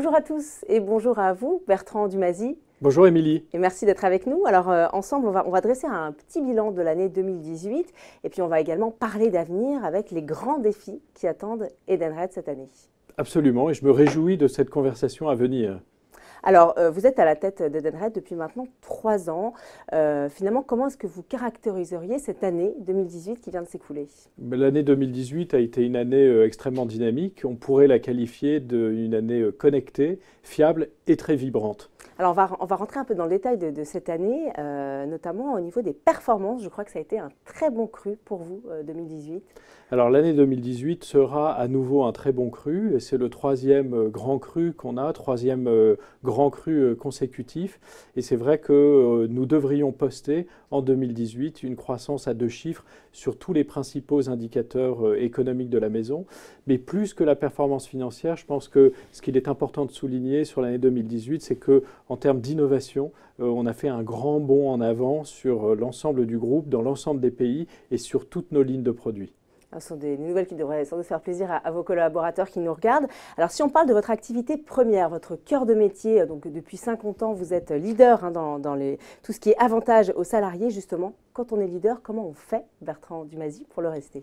Bonjour à tous et bonjour à vous, Bertrand Dumazy. Bonjour Émilie. Et merci d'être avec nous. Alors ensemble, on va dresser un petit bilan de l'année 2018 et puis on va également parler d'avenir avec les grands défis qui attendent Edenred cette année. Absolument, et je me réjouis de cette conversation à venir. Alors, vous êtes à la tête d'Edenred depuis maintenant 3 ans. Finalement, comment est-ce que vous caractériseriez cette année 2018 qui vient de s'écouler? L'année 2018 a été une année extrêmement dynamique. On pourrait la qualifier d'une année connectée, fiable et très vibrante. Alors, on va rentrer un peu dans le détail de cette année, notamment au niveau des performances. Je crois que ça a été un très bon cru pour vous, 2018. Alors l'année 2018 sera à nouveau un très bon cru, et c'est le troisième grand cru qu'on a, troisième grand cru consécutif. Et c'est vrai que nous devrions poster en 2018 une croissance à 2 chiffres sur tous les principaux indicateurs économiques de la maison. Mais plus que la performance financière, je pense que ce qu'il est important de souligner sur l'année 2018, c'est que en termes d'innovation, on a fait un grand bond en avant sur l'ensemble du groupe, dans l'ensemble des pays et sur toutes nos lignes de produits. Ce sont des nouvelles qui devraient sans doute faire plaisir à vos collaborateurs qui nous regardent. Alors, si on parle de votre activité première, votre cœur de métier, donc depuis 50 ans, vous êtes leader dans tout ce qui est avantage aux salariés, justement. Quand on est leader, comment on fait, Bertrand Dumazy, pour le rester?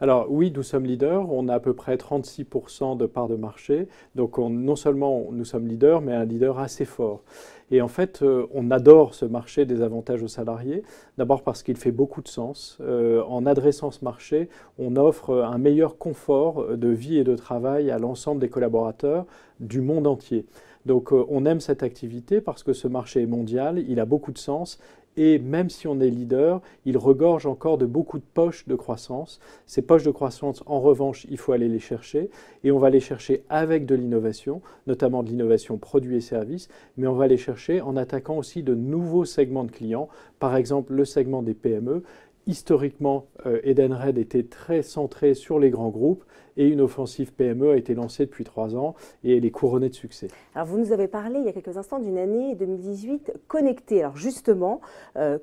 Alors oui, nous sommes leaders, on a à peu près 36% de part de marché, donc non seulement nous sommes leaders, mais un leader assez fort. Et en fait, on adore ce marché des avantages aux salariés, d'abord parce qu'il fait beaucoup de sens. En adressant ce marché, on offre un meilleur confort de vie et de travail à l'ensemble des collaborateurs du monde entier. Donc on aime cette activité parce que ce marché est mondial, il a beaucoup de sens. Et même si on est leader, il regorge encore de beaucoup de poches de croissance. Ces poches de croissance, en revanche, il faut aller les chercher. Et on va les chercher avec de l'innovation, notamment de l'innovation produits et services. Mais on va les chercher en attaquant aussi de nouveaux segments de clients. Par exemple, le segment des PME. Historiquement, Edenred était très centré sur les grands groupes et une offensive PME a été lancée depuis 3 ans et elle est couronnée de succès. Alors, vous nous avez parlé il y a quelques instants d'une année 2018 connectée. Alors justement,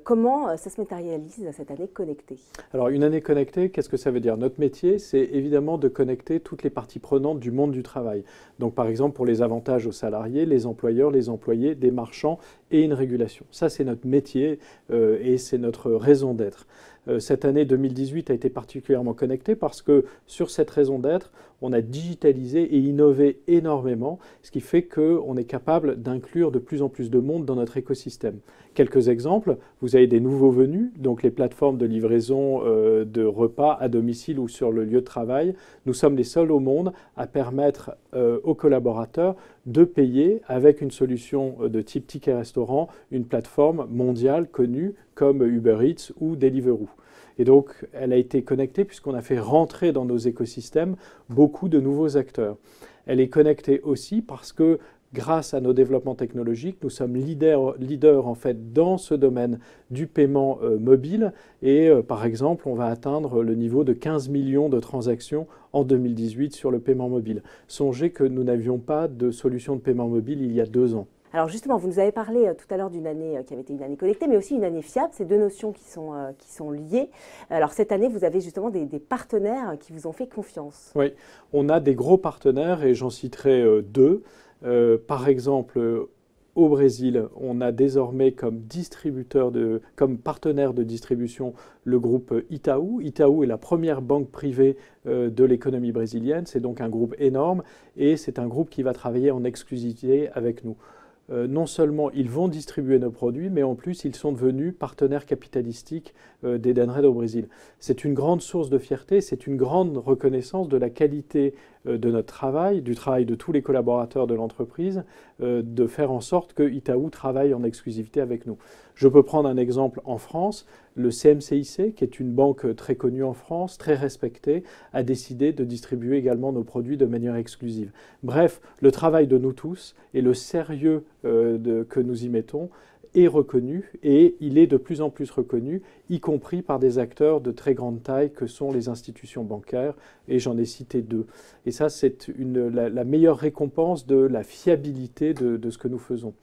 comment ça se matérialise cette année connectée? Alors une année connectée, qu'est-ce que ça veut dire? Notre métier, c'est évidemment de connecter toutes les parties prenantes du monde du travail. Donc par exemple pour les avantages aux salariés, les employeurs, les employés, des marchands et une régulation. Ça c'est notre métier et c'est notre raison d'être. Cette année 2018 a été particulièrement connectée parce que sur cette raison d'être, on a digitalisé et innové énormément, ce qui fait qu'on est capable d'inclure de plus en plus de monde dans notre écosystème. Quelques exemples, vous avez des nouveaux venus, donc les plateformes de livraison de repas à domicile ou sur le lieu de travail. Nous sommes les seuls au monde à permettre aux collaborateurs de payer avec une solution de type ticket restaurant, une plateforme mondiale connue comme Uber Eats ou Deliveroo. Et donc, elle a été connectée puisqu'on a fait rentrer dans nos écosystèmes beaucoup de nouveaux acteurs. Elle est connectée aussi parce que grâce à nos développements technologiques, nous sommes leaders en fait dans ce domaine du paiement mobile et par exemple, on va atteindre le niveau de 15 millions de transactions en 2018 sur le paiement mobile. Songez que nous n'avions pas de solution de paiement mobile il y a 2 ans. Alors justement, vous nous avez parlé tout à l'heure d'une année qui avait été une année connectée, mais aussi une année fiable. C'est 2 notions qui sont liées. Alors cette année, vous avez justement des partenaires qui vous ont fait confiance. Oui, on a des gros partenaires et j'en citerai 2. Par exemple, au Brésil, on a désormais comme partenaire de distribution le groupe Itaú. Itaú est la première banque privée de l'économie brésilienne. C'est donc un groupe énorme et c'est un groupe qui va travailler en exclusivité avec nous. Non seulement ils vont distribuer nos produits, mais en plus ils sont devenus partenaires capitalistiques d'Edenred au Brésil. C'est une grande source de fierté, c'est une grande reconnaissance de la qualité de notre travail, du travail de tous les collaborateurs de l'entreprise, de faire en sorte que Itaú travaille en exclusivité avec nous. Je peux prendre un exemple en France. Le CMCIC, qui est une banque très connue en France, très respectée, a décidé de distribuer également nos produits de manière exclusive. Bref, le travail de nous tous et le sérieux que nous y mettons est reconnu et il est de plus en plus reconnu, y compris par des acteurs de très grande taille que sont les institutions bancaires, et j'en ai cité 2. Et ça, c'est la meilleure récompense de la fiabilité de ce que nous faisons.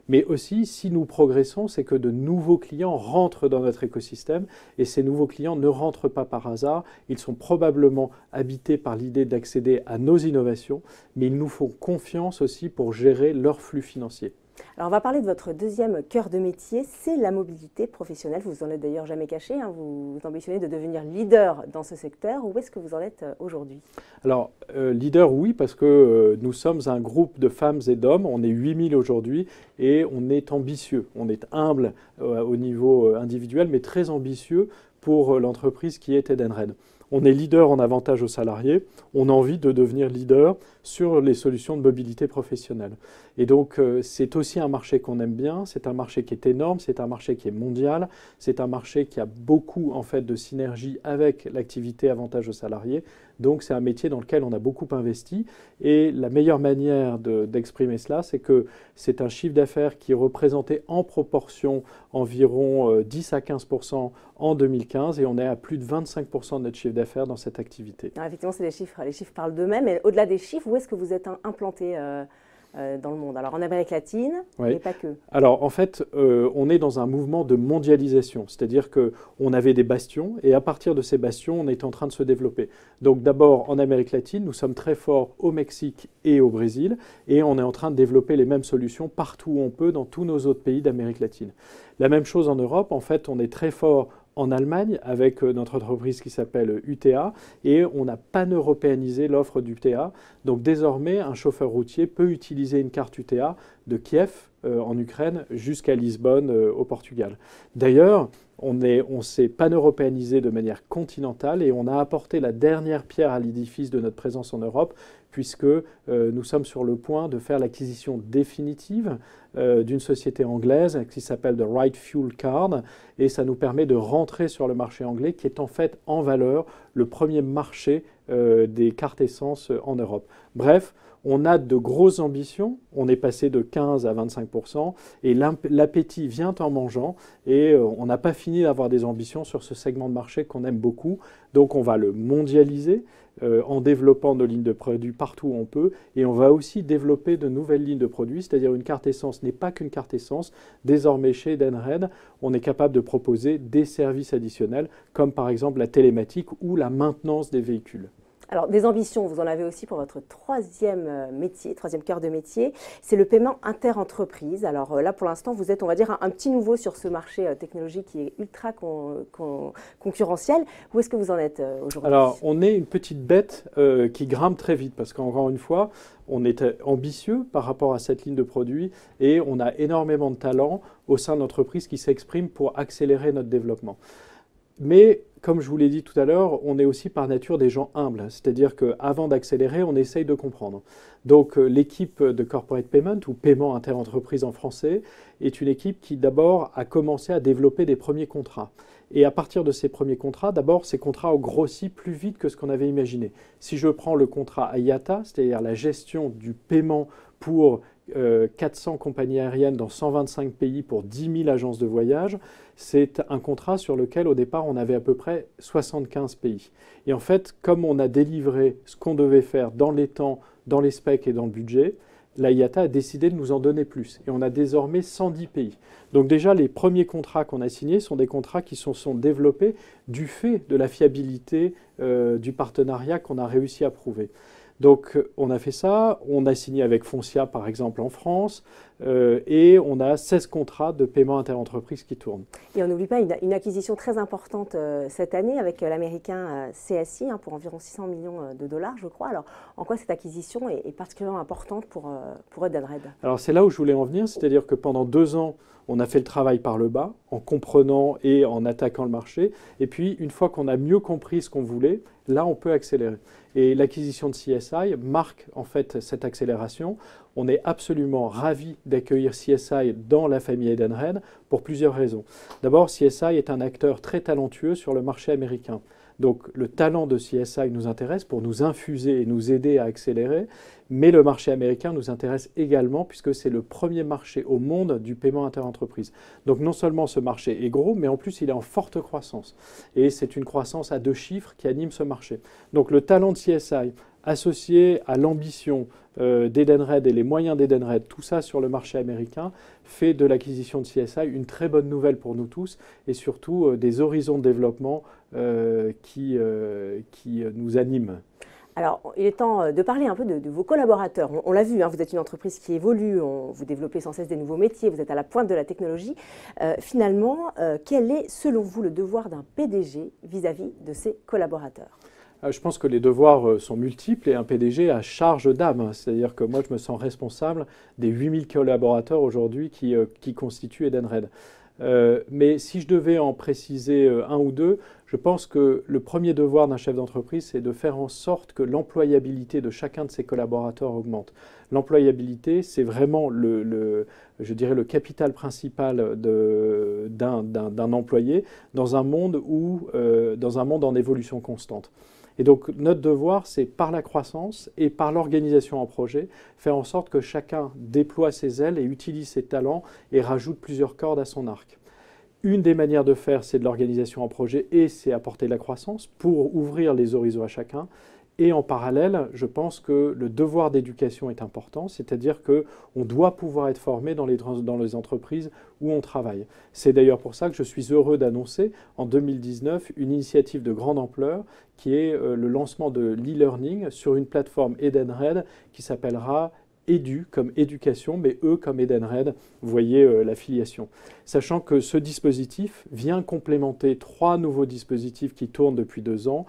Mais aussi, si nous progressons, c'est que de nouveaux clients rentrent dans notre écosystème, et ces nouveaux clients ne rentrent pas par hasard, ils sont probablement habités par l'idée d'accéder à nos innovations, mais ils nous font confiance aussi pour gérer leurs flux financiers. Alors, on va parler de votre deuxième cœur de métier, c'est la mobilité professionnelle. Vous en êtes d'ailleurs jamais caché, hein, vous ambitionnez de devenir leader dans ce secteur. Où est-ce que vous en êtes aujourd'hui? Alors, leader, oui, parce que nous sommes un groupe de femmes et d'hommes, on est 8000 aujourd'hui, et on est ambitieux. On est humble au niveau individuel, mais très ambitieux pour l'entreprise qui est Edenred. On est leader en avantage aux salariés, on a envie de devenir leader sur les solutions de mobilité professionnelle. Et donc c'est aussi un marché qu'on aime bien, c'est un marché qui est énorme, c'est un marché qui est mondial, c'est un marché qui a beaucoup en fait de synergie avec l'activité avantage aux salariés. Donc c'est un métier dans lequel on a beaucoup investi et la meilleure manière d'exprimer cela, c'est que c'est un chiffre d'affaires qui représentait en proportion environ 10 à 15% en 2015 et on est à plus de 25% de notre chiffre d'affaires dans cette activité. Alors, effectivement, c'est les chiffres parlent d'eux-mêmes, mais au-delà des chiffres, où est-ce que vous êtes implanté dans le monde? Alors en Amérique latine, oui. Mais pas que. Alors en fait, on est dans un mouvement de mondialisation, c'est-à-dire qu'on avait des bastions et à partir de ces bastions, on est en train de se développer. Donc d'abord en Amérique latine, nous sommes très forts au Mexique et au Brésil et on est en train de développer les mêmes solutions partout où on peut dans tous nos autres pays d'Amérique latine. La même chose en Europe, en fait, on est très fort en Allemagne avec notre entreprise qui s'appelle UTA et on a pan-européanisé l'offre d'UTA. Donc désormais, un chauffeur routier peut utiliser une carte UTA de Kiev en Ukraine jusqu'à Lisbonne au Portugal. D'ailleurs, on s'est pan-européanisé de manière continentale et on a apporté la dernière pierre à l'édifice de notre présence en Europe puisque nous sommes sur le point de faire l'acquisition définitive d'une société anglaise qui s'appelle The Right Fuel Card et ça nous permet de rentrer sur le marché anglais qui est en fait en valeur le premier marché des cartes essence en Europe. Bref, on a de grosses ambitions, on est passé de 15 à 25% et l'appétit vient en mangeant et on n'a pas fini d'avoir des ambitions sur ce segment de marché qu'on aime beaucoup. Donc on va le mondialiser en développant nos lignes de produits partout où on peut et on va aussi développer de nouvelles lignes de produits, c'est-à-dire une carte essence n'est pas qu'une carte essence. Désormais chez Edenred, on est capable de proposer des services additionnels comme par exemple la télématique ou la maintenance des véhicules. Alors, des ambitions, vous en avez aussi pour votre troisième métier, troisième cœur de métier, c'est le paiement inter-entreprise. Alors là, pour l'instant, vous êtes, on va dire, un petit nouveau sur ce marché technologique qui est ultra concurrentiel. Où est-ce que vous en êtes aujourd'hui? Alors, on est une petite bête qui grimpe très vite parce qu'encore une fois, on est ambitieux par rapport à cette ligne de produits et on a énormément de talent au sein de l'entreprise qui s'exprime pour accélérer notre développement. Mais comme je vous l'ai dit tout à l'heure, on est aussi par nature des gens humbles, c'est-à-dire qu'avant d'accélérer, on essaye de comprendre. Donc l'équipe de Corporate Payment, ou paiement inter-entreprise en français, est une équipe qui d'abord a commencé à développer des premiers contrats. Et à partir de ces premiers contrats, d'abord, ces contrats ont grossi plus vite que ce qu'on avait imaginé. Si je prends le contrat IATA, c'est-à-dire la gestion du paiement pour 400 compagnies aériennes dans 125 pays pour 10 000 agences de voyage, c'est un contrat sur lequel au départ on avait à peu près 75 pays. Et en fait, comme on a délivré ce qu'on devait faire dans les temps, dans les specs et dans le budget, l'IATA a décidé de nous en donner plus. Et on a désormais 110 pays. Donc déjà, les premiers contrats qu'on a signés sont des contrats qui sont développés du fait de la fiabilité du partenariat qu'on a réussi à prouver. Donc on a fait ça, on a signé avec Foncia par exemple en France et on a 16 contrats de paiement inter-entreprise qui tournent. Et on n'oublie pas une acquisition très importante cette année avec l'américain CSI pour environ 600 millions de dollars je crois. Alors en quoi cette acquisition est particulièrement importante pour Edenred? Alors c'est là où je voulais en venir, c'est-à-dire que pendant 2 ans, on a fait le travail par le bas, en comprenant et en attaquant le marché. Et puis, une fois qu'on a mieux compris ce qu'on voulait, là, on peut accélérer. Et l'acquisition de CSI marque en fait cette accélération. On est absolument ravis d'accueillir CSI dans la famille Edenred pour plusieurs raisons. D'abord, CSI est un acteur très talentueux sur le marché américain. Donc le talent de CSI nous intéresse pour nous infuser et nous aider à accélérer, mais le marché américain nous intéresse également puisque c'est le premier marché au monde du paiement interentreprise. Donc non seulement ce marché est gros, mais en plus il est en forte croissance. Et c'est une croissance à 2 chiffres qui anime ce marché. Donc le talent de CSI associé à l'ambition d'Edenred et les moyens d'Edenred, tout ça sur le marché américain, fait de l'acquisition de CSI une très bonne nouvelle pour nous tous et surtout des horizons de développement qui nous animent. Alors, il est temps de parler un peu de vos collaborateurs. On l'a vu, hein, vous êtes une entreprise qui évolue, vous développez sans cesse des nouveaux métiers, vous êtes à la pointe de la technologie. Finalement, quel est, selon vous, le devoir d'un PDG vis-à-vis de ses collaborateurs ? Je pense que les devoirs sont multiples et un PDG a charge d'âme. C'est-à-dire que moi, je me sens responsable des 8000 collaborateurs aujourd'hui qui constituent Edenred. Mais si je devais en préciser un ou deux, je pense que le premier devoir d'un chef d'entreprise, c'est de faire en sorte que l'employabilité de chacun de ses collaborateurs augmente. L'employabilité, c'est vraiment je dirais le capital principal d'un employé dans un monde en évolution constante. Et donc notre devoir, c'est par la croissance et par l'organisation en projet, faire en sorte que chacun déploie ses ailes et utilise ses talents et rajoute plusieurs cordes à son arc. Une des manières de faire, c'est de l'organisation en projet et c'est apporter de la croissance pour ouvrir les horizons à chacun. Et en parallèle, je pense que le devoir d'éducation est important, c'est-à-dire qu'on doit pouvoir être formé dans les entreprises où on travaille. C'est d'ailleurs pour ça que je suis heureux d'annoncer en 2019 une initiative de grande ampleur qui est le lancement de l'e-learning sur une plateforme Edenred qui s'appellera Edu comme éducation, mais E comme Edenred, vous voyez la filiation. Sachant que ce dispositif vient complémenter 3 nouveaux dispositifs qui tournent depuis 2 ans,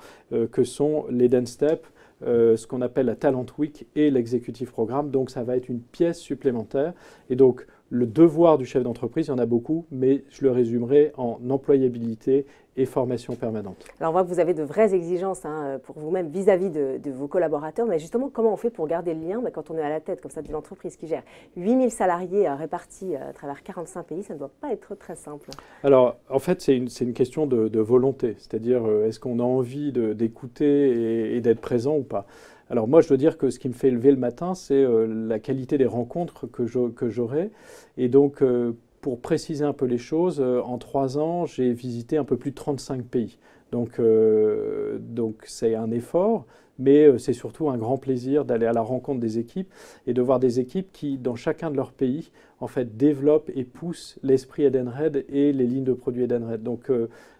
que sont l'Edenstep, ce qu'on appelle la Talent Week et l'exécutif programme. Donc ça va être une pièce supplémentaire. Et donc le devoir du chef d'entreprise, il y en a beaucoup, mais je le résumerai en employabilité et formation permanente. Alors on voit que vous avez de vraies exigences pour vous-même vis-à-vis de vos collaborateurs, mais justement comment on fait pour garder le lien quand on est à la tête comme ça d'une entreprise qui gère 8000 salariés répartis à travers 45 pays, ça ne doit pas être très simple. Alors en fait c'est une question de volonté, c'est-à-dire est-ce qu'on a envie d'écouter et d'être présent ou pas. Alors moi, je dois dire que ce qui me fait lever le matin, c'est la qualité des rencontres que j'aurai. Et donc, pour préciser un peu les choses, en 3 ans, j'ai visité un peu plus de 35 pays. Donc c'est un effort, mais c'est surtout un grand plaisir d'aller à la rencontre des équipes et de voir des équipes qui, dans chacun de leurs pays, en fait, développent et poussent l'esprit Edenred et les lignes de produits Edenred. Donc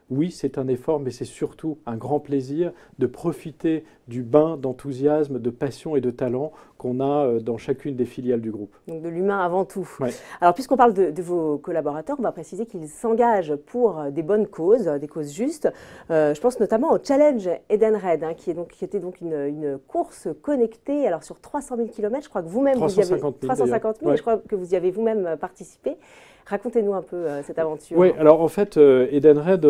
oui, c'est un effort, mais c'est surtout un grand plaisir de profiter du bain d'enthousiasme, de passion et de talent qu'on a dans chacune des filiales du groupe. Donc de l'humain avant tout. Ouais. Alors puisqu'on parle de vos collaborateurs, on va préciser qu'ils s'engagent pour des bonnes causes, des causes justes. Je pense notamment au Challenge Edenred, qui était donc une course connectée alors sur 300 000 km. Je crois que vous-même, 350 000, et je crois que vous y avez vous-même participé. Racontez-nous un peu cette aventure. Oui, alors en fait, Edenred,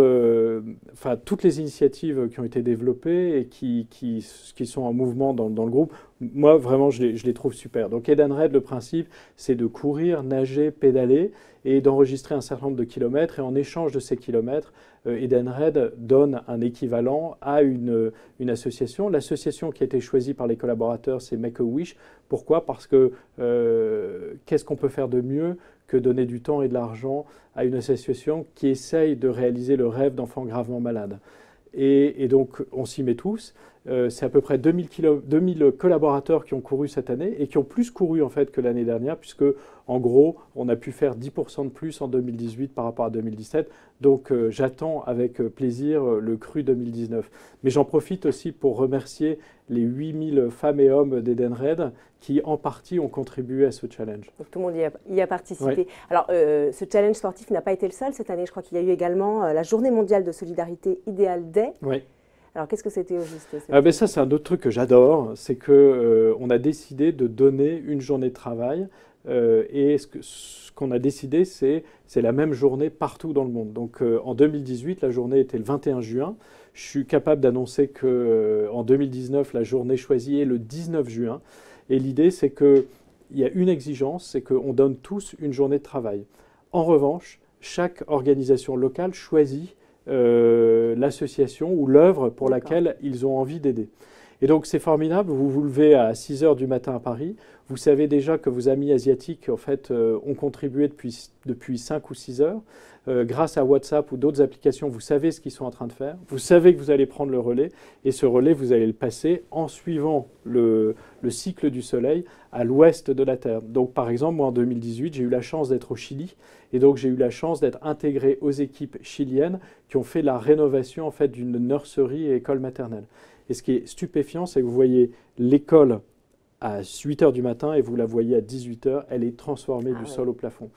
toutes les initiatives qui ont été développées et qui sont en mouvement dans le groupe, moi vraiment je les trouve super. Donc Edenred, le principe, c'est de courir, nager, pédaler et d'enregistrer un certain nombre de kilomètres. Et en échange de ces kilomètres, Edenred donne un équivalent à une association. L'association qui a été choisie par les collaborateurs, c'est Make-A-Wish. Pourquoi ? Parce que qu'est-ce qu'on peut faire de mieux que donner du temps et de l'argent à une association qui essaye de réaliser le rêve d'enfants gravement malades. Et donc, on s'y met tous. C'est à peu près 2000 collaborateurs qui ont couru cette année et qui ont plus couru en fait que l'année dernière, puisque en gros, on a pu faire 10% de plus en 2018 par rapport à 2017. Donc, j'attends avec plaisir le cru 2019. Mais j'en profite aussi pour remercier les 8000 femmes et hommes d'Edenred qui, en partie, ont contribué à ce challenge. Donc, tout le monde y a participé. Oui. Alors, ce challenge sportif n'a pas été le seul cette année. Je crois qu'il y a eu également la Journée mondiale de solidarité Ideal Day. Oui. Alors, qu'est-ce que c'était au juste ? Ça, c'est un autre truc que j'adore. C'est qu'on a décidé de donner une journée de travail. Et ce qu'on a décidé, c'est la même journée partout dans le monde. Donc, en 2018, la journée était le 21 juin. Je suis capable d'annoncer qu'en 2019, la journée choisie est le 19 juin. Et l'idée, c'est qu'il y a une exigence, c'est qu'on donne tous une journée de travail. En revanche, chaque organisation locale choisit l'association ou l'œuvre pour laquelle ils ont envie d'aider. Et donc c'est formidable, vous vous levez à 6 heures du matin à Paris, vous savez déjà que vos amis asiatiques en fait, ont contribué depuis 5 ou 6 heures. Grâce à WhatsApp ou d'autres applications, vous savez ce qu'ils sont en train de faire, vous savez que vous allez prendre le relais, et ce relais, vous allez le passer en suivant le cycle du Soleil à l'ouest de la Terre. Donc par exemple, moi en 2018, j'ai eu la chance d'être au Chili, et donc j'ai eu la chance d'être intégré aux équipes chiliennes qui ont fait la rénovation en fait, d'une nurserie et école maternelle. Et ce qui est stupéfiant, c'est que vous voyez l'école à 8 heures du matin et vous la voyez à 18 heures, elle est transformée du sol au plafond.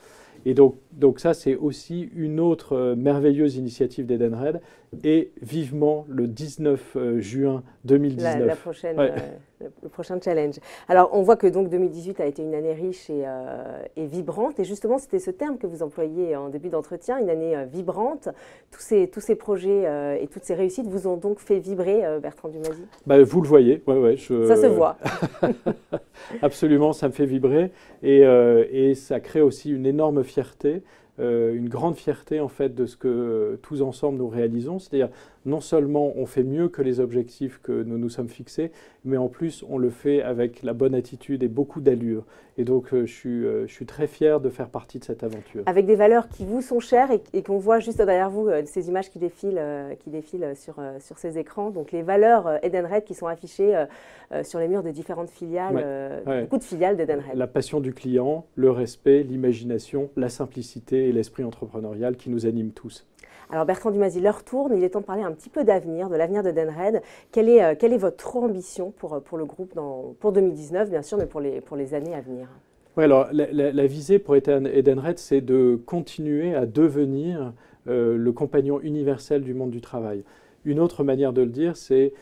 Et donc ça, c'est aussi une autre merveilleuse initiative d'Edenred, et vivement le 19 juin 2019. Le prochain challenge. Alors, on voit que donc 2018 a été une année riche et vibrante, et justement, c'était ce terme que vous employiez en début d'entretien, une année vibrante. Tous ces projets et toutes ces réussites vous ont donc fait vibrer, Bertrand Dumazy? Vous le voyez, Ça se voit. Absolument, ça me fait vibrer, et ça crée aussi une énorme fierté, une grande fierté en fait de ce que tous ensemble nous réalisons, c'est-à-dire non seulement on fait mieux que les objectifs que nous nous sommes fixés, mais en plus on le fait avec la bonne attitude et beaucoup d'allure. Et donc je suis très fier de faire partie de cette aventure. Avec des valeurs qui vous sont chères et qu'on voit juste derrière vous, ces images qui défilent sur ces écrans. Donc les valeurs Edenred qui sont affichées sur les murs de différentes filiales, beaucoup de filiales d'Edenred. La passion du client, le respect, l'imagination, la simplicité et l'esprit entrepreneurial qui nous animent tous. Alors Bertrand Dumazy, l'heure tourne, il est temps de parler un petit peu d'avenir, de l'avenir d'Edenred. Quelle est votre ambition pour le groupe pour 2019, bien sûr, mais pour les années à venir? Oui, alors la visée pour Edenred, c'est de continuer à devenir le compagnon universel du monde du travail. Une autre manière de le dire, c'est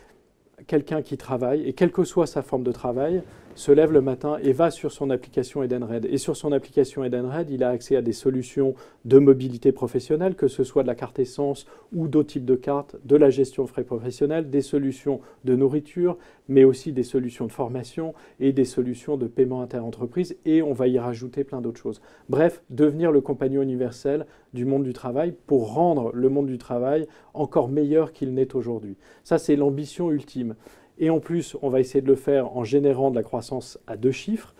quelqu'un qui travaille, et quelle que soit sa forme de travail, se lève le matin et va sur son application Edenred. Et sur son application Edenred, il a accès à des solutions de mobilité professionnelle, que ce soit de la carte essence ou d'autres types de cartes, de la gestion de frais professionnels, des solutions de nourriture, mais aussi des solutions de formation et des solutions de paiement interentreprise. Et on va y rajouter plein d'autres choses. Bref, devenir le compagnon universel du monde du travail pour rendre le monde du travail encore meilleur qu'il n'est aujourd'hui. Ça, c'est l'ambition ultime. Et en plus, on va essayer de le faire en générant de la croissance à 2 chiffres,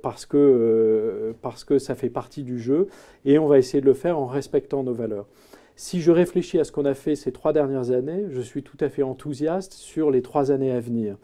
parce que ça fait partie du jeu, et on va essayer de le faire en respectant nos valeurs. Si je réfléchis à ce qu'on a fait ces 3 dernières années, je suis tout à fait enthousiaste sur les 3 années à venir.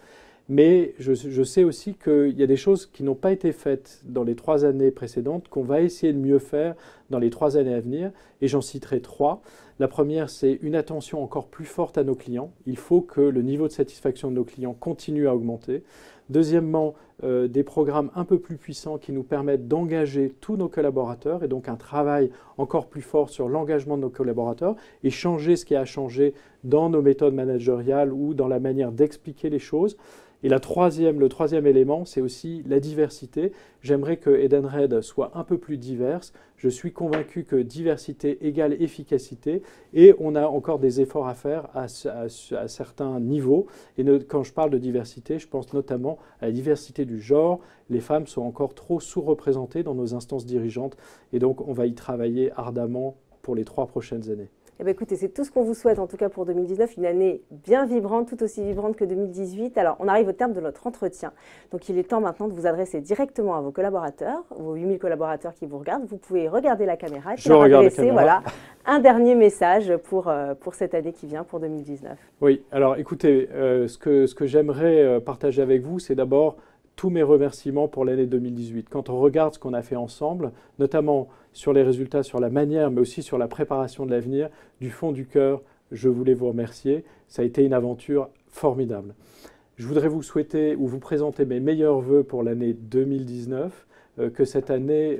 Mais je sais aussi qu'il y a des choses qui n'ont pas été faites dans les 3 années précédentes, qu'on va essayer de mieux faire dans les 3 années à venir, et j'en citerai 3. La première, c'est une attention encore plus forte à nos clients. Il faut que le niveau de satisfaction de nos clients continue à augmenter. Deuxièmement, des programmes un peu plus puissants qui nous permettent d'engager tous nos collaborateurs, et donc un travail encore plus fort sur l'engagement de nos collaborateurs, et changer ce qui a changé dans nos méthodes managériales ou dans la manière d'expliquer les choses. Et le troisième élément, c'est aussi la diversité. J'aimerais que Edenred soit un peu plus diverse. Je suis convaincu que diversité égale efficacité, et on a encore des efforts à faire à certains niveaux. Et quand je parle de diversité, je pense notamment à la diversité du genre. Les femmes sont encore trop sous-représentées dans nos instances dirigeantes, et donc on va y travailler ardemment pour les 3 prochaines années. Eh bien, écoutez, c'est tout ce qu'on vous souhaite en tout cas pour 2019, une année bien vibrante, tout aussi vibrante que 2018. Alors, on arrive au terme de notre entretien. Donc, il est temps maintenant de vous adresser directement à vos collaborateurs, vos 8000 collaborateurs qui vous regardent. Vous pouvez regarder la caméra et leur adresser un dernier message pour cette année qui vient, pour 2019. Oui, alors écoutez, ce que j'aimerais partager avec vous, c'est d'abord tous mes remerciements pour l'année 2018. Quand on regarde ce qu'on a fait ensemble, notamment sur les résultats, sur la manière, mais aussi sur la préparation de l'avenir, du fond du cœur, je voulais vous remercier. Ça a été une aventure formidable. Je voudrais vous souhaiter ou vous présenter mes meilleurs vœux pour l'année 2019, que cette année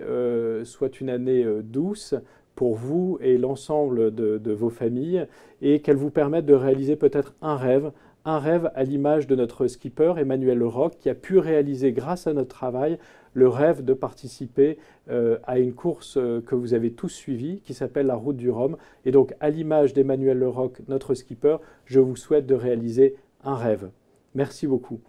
soit une année douce pour vous et l'ensemble de vos familles, et qu'elle vous permette de réaliser peut-être un rêve à l'image de notre skipper Emmanuel Leroc, qui a pu réaliser grâce à notre travail le rêve de participer à une course que vous avez tous suivie, qui s'appelle la Route du Rhum. Et donc, à l'image d'Emmanuel Leroc, notre skipper, je vous souhaite de réaliser un rêve. Merci beaucoup.